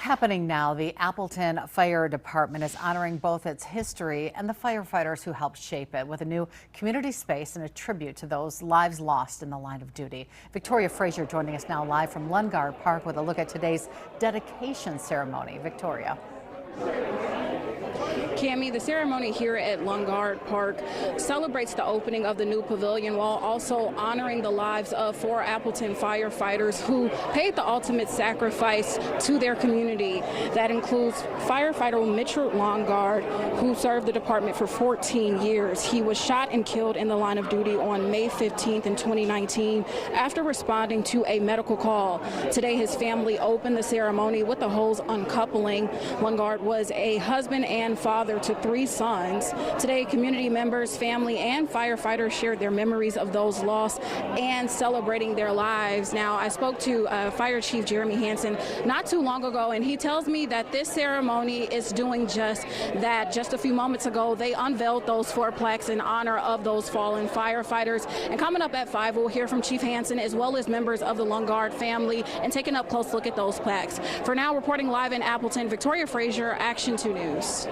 Happening now, the Appleton Fire Department is honoring both its history and the firefighters who helped shape it with a new community space and a tribute to those lives lost in the line of duty. Victoria Frazier joining us now live from Lundgaard Park with a look at today's dedication ceremony. Victoria. Cammie, the ceremony here at Lundgaard Park celebrates the opening of the new pavilion while also honoring the lives of 4 Appleton firefighters who paid the ultimate sacrifice to their community. That includes firefighter Mitchell Lundgaard, who served the department for 14 years. He was shot and killed in the line of duty on May 15th in 2019 after responding to a medical call. Today, his family opened the ceremony with the hose uncoupling. Lundgaard was a husband and father to 3 sons. Today, community members, family, and firefighters shared their memories of those lost and celebrating their lives. Now, I spoke to Fire Chief Jeremy Hansen not too long ago, and he tells me that this ceremony is doing just that. Just a few moments ago, they unveiled those 4 plaques in honor of those fallen firefighters. And coming up at 5, we'll hear from Chief Hansen as well as members of the Lundgaard family and taking a close look at those plaques. For now, reporting live in Appleton, Victoria Frazier, Action 2 News.